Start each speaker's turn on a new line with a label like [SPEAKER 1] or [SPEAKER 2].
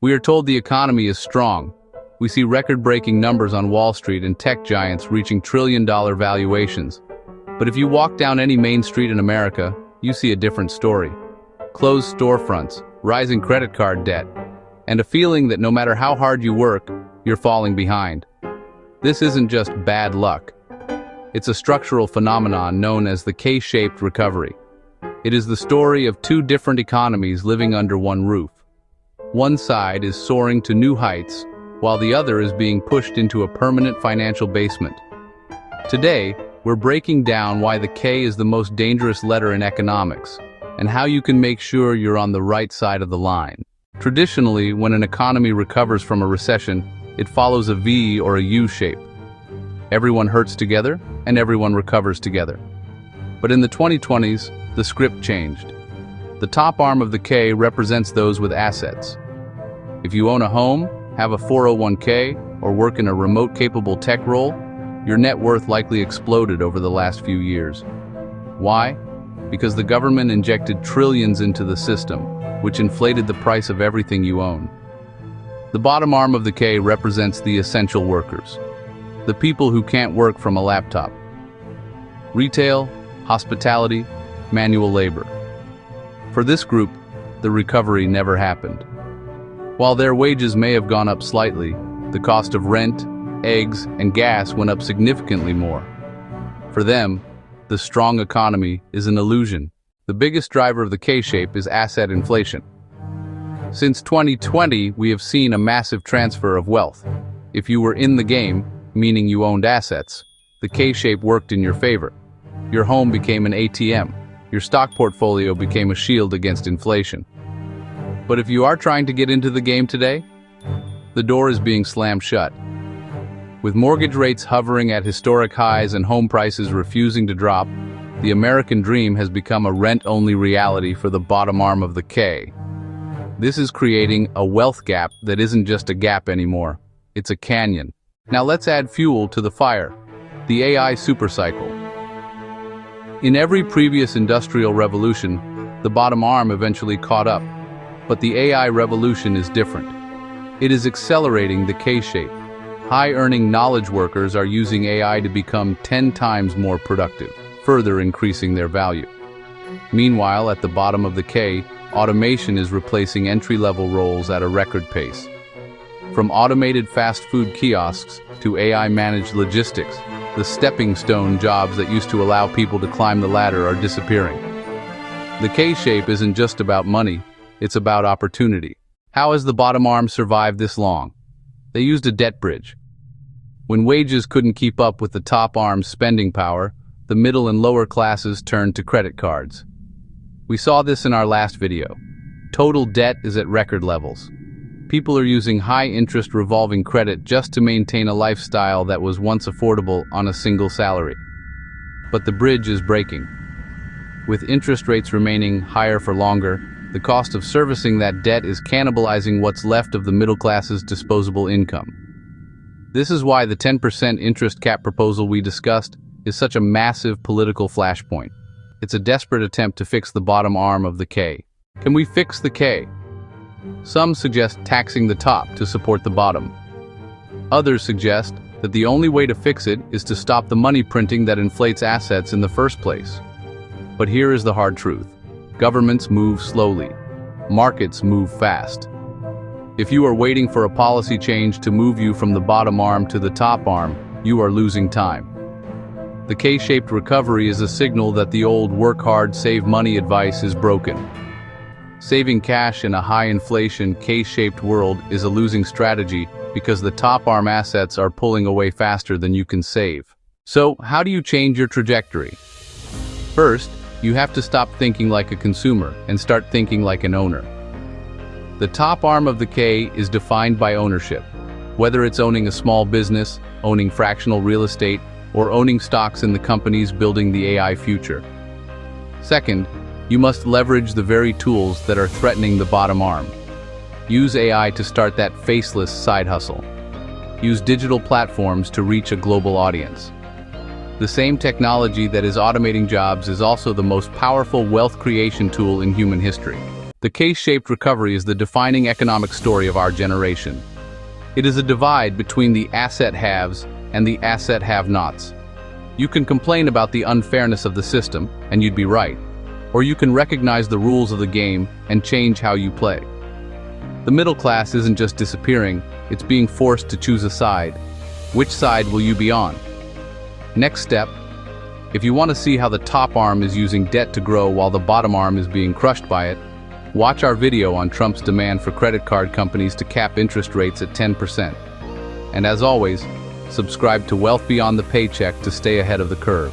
[SPEAKER 1] We are told the economy is strong. We see record-breaking numbers on Wall Street and tech giants reaching trillion-dollar valuations. But if you walk down any main street in America, you see a different story. Closed storefronts, rising credit card debt, and a feeling that no matter how hard you work, you're falling behind. This isn't just bad luck. It's a structural phenomenon known as the K-shaped recovery. It is the story of two different economies living under one roof. One side is soaring to new heights, while the other is being pushed into a permanent financial basement. Today, we're breaking down why the K is the most dangerous letter in economics, and how you can make sure you're on the right side of the line. Traditionally, when an economy recovers from a recession, it follows a V or a U shape. Everyone hurts together, and everyone recovers together. But in the 2020s, the script changed. The top arm of the K represents those with assets. If you own a home, have a 401k, or work in a remote-capable tech role, your net worth likely exploded over the last few years. Why? Because the government injected trillions into the system, which inflated the price of everything you own. The bottom arm of the K represents the essential workers, the people who can't work from a laptop. Retail, hospitality, manual labor. For this group, the recovery never happened. While their wages may have gone up slightly, the cost of rent, eggs, and gas went up significantly more. For them, the strong economy is an illusion. The biggest driver of the K-shape is asset inflation. Since 2020, we have seen a massive transfer of wealth. If you were in the game, meaning you owned assets, the K-shape worked in your favor. Your home became an ATM. Your stock portfolio became a shield against inflation. But if you are trying to get into the game today, the door is being slammed shut. With mortgage rates hovering at historic highs and home prices refusing to drop, the American dream has become a rent-only reality for the bottom arm of the K. This is creating a wealth gap that isn't just a gap anymore. It's a canyon. Now let's add fuel to the fire, the AI supercycle. In every previous industrial revolution, the bottom arm eventually caught up. But the AI revolution is different. It is accelerating the K-shape. High-earning knowledge workers are using AI to become 10 times more productive, further increasing their value. Meanwhile, at the bottom of the K, automation is replacing entry-level roles at a record pace. From automated fast food kiosks to AI-managed logistics, the stepping stone jobs that used to allow people to climb the ladder are disappearing. The K-shape isn't just about money, it's about opportunity. How has the bottom arm survived this long? They used a debt bridge. When wages couldn't keep up with the top arm's spending power, the middle and lower classes turned to credit cards. We saw this in our last video. Total debt is at record levels. People are using high-interest revolving credit just to maintain a lifestyle that was once affordable on a single salary. But the bridge is breaking. With interest rates remaining higher for longer, the cost of servicing that debt is cannibalizing what's left of the middle class's disposable income. This is why the 10% interest cap proposal we discussed is such a massive political flashpoint. It's a desperate attempt to fix the bottom arm of the K. Can we fix the K? Some suggest taxing the top to support the bottom. Others suggest that the only way to fix it is to stop the money printing that inflates assets in the first place. But here is the hard truth. Governments move slowly. Markets move fast. If you are waiting for a policy change to move you from the bottom arm to the top arm, you are losing time. The K-shaped recovery is a signal that the old work hard, save money advice is broken. Saving cash in a high-inflation, K-shaped world is a losing strategy because the top arm assets are pulling away faster than you can save. So, how do you change your trajectory? First, you have to stop thinking like a consumer and start thinking like an owner. The top arm of the K is defined by ownership. Whether it's owning a small business, owning fractional real estate, or owning stocks in the companies building the AI future. Second, you must leverage the very tools that are threatening the bottom arm. Use AI to start that faceless side hustle. Use digital platforms to reach a global audience. The same technology that is automating jobs is also the most powerful wealth creation tool in human history. The K-shaped recovery is the defining economic story of our generation. It is a divide between the asset haves and the asset have-nots. You can complain about the unfairness of the system, and you'd be right. Or you can recognize the rules of the game and change how you play. The middle class isn't just disappearing, it's being forced to choose a side. Which side will you be on? Next step, if you want to see how the top arm is using debt to grow while the bottom arm is being crushed by it, watch our video on Trump's demand for credit card companies to cap interest rates at 10%. And as always, subscribe to Wealth Beyond the Paycheck to stay ahead of the curve.